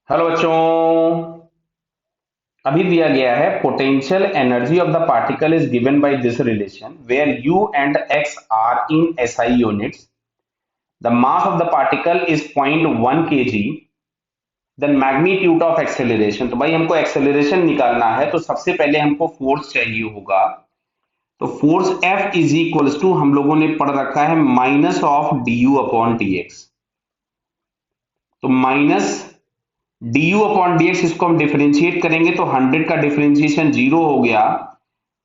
Hello बच्चों। अभी दिया गया है potential energy of the particle is given by this relation where U and X are in SI units. The mass of the particle is 0.1 kg। The magnitude of acceleration, तो भाई हमको acceleration निकालना है तो सबसे पहले हमको फोर्स चाहिए होगा। तो force F is equals to हम लोगों ने पढ़ रखा है minus of d u upon d x. तो minus d u upon d x, इसको हम डिफरेंशिएट करेंगे तो 100 का डिफरेंशिएशन 0 हो गया,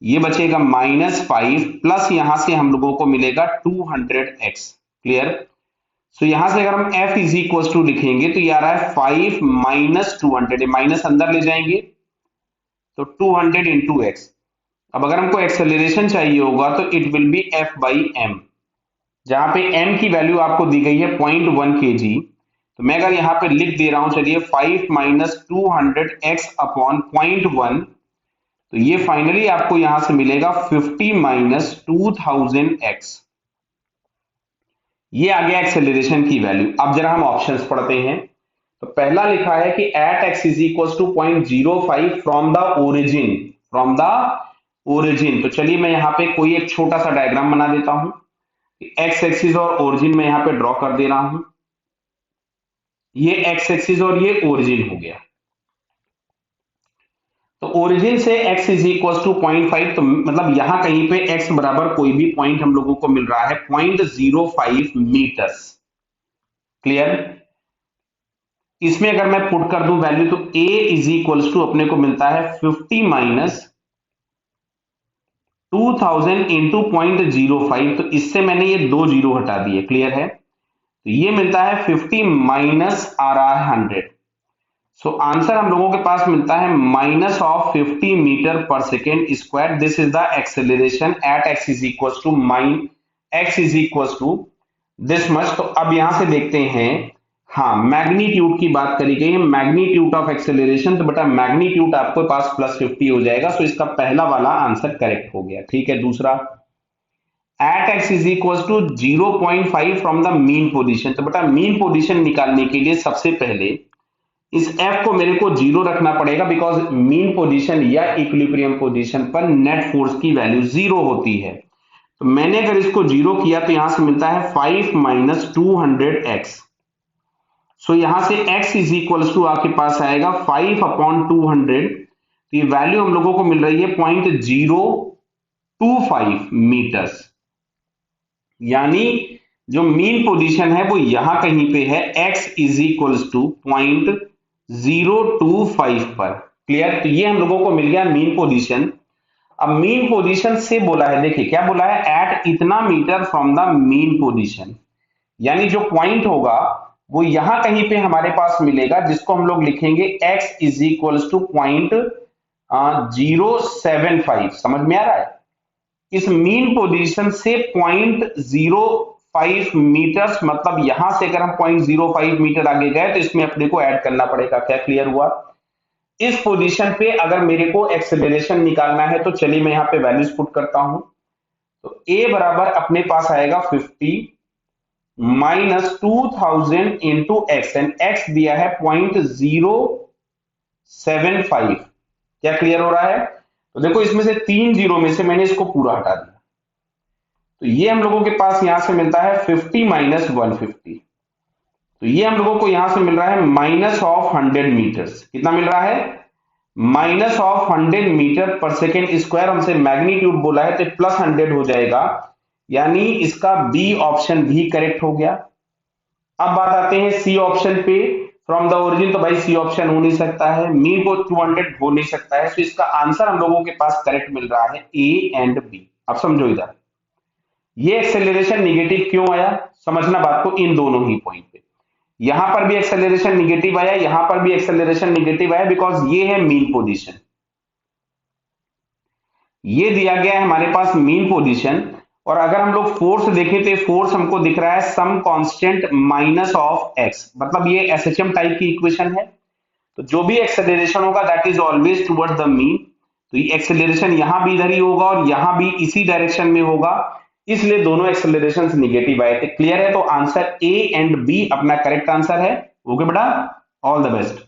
ये बचेगा -5 प्लस यहां से हम लोगों को मिलेगा 200x। क्लियर। सो यहां से अगर हम F इज इक्वल टू लिखेंगे तो ये आ रहा है 5 माइनस 200, माइनस अंदर ले जाएंगे तो 200 इंटू एक्स। अब अगर हमको एक्सेलरेशन चाहिए होगा तो it will be F by M, जहां पे m की वैल्यू आपको दी गई है 0.1 kg। तो मैं अगर यहां पे लिख दे रहा हूं, चलिए 5 माइनस 200x अपॉन 0.1, तो ये फाइनली आपको यहां से मिलेगा 50 माइनस 2000x। ये आ गया एक्सेलरेशन की वैल्यू। अब जरा हम ऑप्शंस पढ़ते हैं। तो पहला लिखा है कि at X is equal to 0.05 from the origin, from the origin. तो चलिए मैं यहाँ पे कोई एक छोटा सा डायग्राम बना देता हूं। एक्स एक्सिस और ओरिजिन में यहाँ पे ड्रॉ कर दे रहा हूं। ये एक्स एक्सिस और ये ओरिजिन हो गया। तो ओरिजिन से x इज इक्वल टू 0.5, तो मतलब यहां कहीं पे x बराबर कोई भी पॉइंट हम लोगों को मिल रहा है 0.05 मीटर्स। क्लियर। इसमें अगर मैं पुट कर दूं वैल्यू तो a इज इक्वल टू अपने को मिलता है 50 माइनस 2000 इंटू 0.05। तो इससे मैंने ये दो जीरो हटा दिए। क्लियर है। तो ये मिलता है 50 माइनस आ रहा है 100। सो आंसर हम लोगों के पास मिलता है minus of 50 metre per second square. This is the acceleration at X is equal to X is equal to this much. तो अब यहां से देखते हैं, हाँ मैग्नीट्यूड की बात करी गई है, मैग्नीट्यूड ऑफ एक्सेलरेशन। तो बेटा मैग्नीट्यूड आपके पास +50 हो जाएगा। सो इसका पहला वाला आंसर करेक्ट हो गया। ठीक है। दूसरा, at X is equal to 0.5 from the mean position. तो बेटा मीन पोजिशन निकालने के लिए सबसे पहले इस F को मेरे को 0 रखना पड़ेगा, बिकॉज मीन पोजीशन या इक्विलिब्रियम पोजीशन पर नेट फोर्स की वैल्यू 0 होती है। तो मैंने अगर इसको 0 किया तो यहां से मिलता है 5 माइनस 200x। सो यहां से x इज इक्वल टू आपके पास आएगा 5 अपॉन 200। तो ये वैल्यू हम लोगों को मिल रही है 0.025 मीटर्स। यानी जो मीन पोजीशन है वो यहां कहीं पे है, x इज इक्वल टू 0.025 पर। क्लियर। तो ये हम लोगों को मिल गया मीन पोजीशन। अब मीन पोजीशन से बोला है, देखिए क्या बोला है, एट इतना metre from the mean position. यानी जो पॉइंट होगा वो यहां कहीं पे हमारे पास मिलेगा, जिसको हम लोग लिखेंगे x इज इक्वल टू 0.075। समझ में आ रहा है। इस मीन पोजीशन से 0.05 मीटर्स, मतलब यहां से अगर हम 0.05 मीटर आगे गए तो इसमें अपने को ऐड करना पड़ेगा। क्या क्लियर हुआ। इस पोजीशन पे अगर मेरे को एक्सेलरेशन निकालना है तो चलिए मैं यहां पे वैल्यूज पुट करता हूं। तो a बराबर अपने पास आएगा 50 minus 2000 into x, and x दिया है 0.075। क्या क्लियर हो रहा है। तो देखो इसमें से 3 जीरो में से मैंने इसको पूरा हटा दिया, तो ये हम लोगों के पास यहां से मिलता है 50 माइनस 150। तो ये हम लोगों को यहां से मिल रहा है माइनस ऑफ 100 मीटर्स। कितना मिल रहा है, minus of 100 metre per second square. हमसे मैग्नीट्यूड बोला है तो प्लस 100 हो जाएगा, यानी इसका बी ऑप्शन भी करेक्ट हो गया। अब बात आते हैं सी ऑप्शन पे, फ्रॉम द ओरिजिन। तो भाई सी ऑप्शन हो नहीं सकता है, मीन को 200 हो नहीं सकता है। तो इसका आंसर हम लोगों के पास करेक्ट मिल रहा है ए एंड बी। अब समझो इधर ये एक्सेलरेशन निगेटिव क्यों आया, समझना बात को इन दोनों ही पॉइंट पे। यहां पर भी एक्सेलरेशन निगेटिव आया, यहां पर भी एक्सेलरेशन निगेटिव आया, बिकॉज ये है मीन पोजीशन। ये दिया गया है हमारे पास मीन पोजीशन। और अगर हम लोग फोर्स देखें तो फोर्स हमको दिख रहा है some constant minus of X, मतलब ये एसएचएम टाइप की इक्वेशन है। तो जो भी एक्सेलरेशन होगा that is always towards the mean. तो ये एक्सेलरेशन यहां भी इधर ही होगा और यहां भी इसी डायरेक्शन में होगा, इसलिए दोनों एक्सेलरेशंस निगेटिव आए थे। क्लियर है। तो आंसर ए एंड बी अपना करेक्ट आंसर है। ओके बेटा, ऑल द बेस्ट।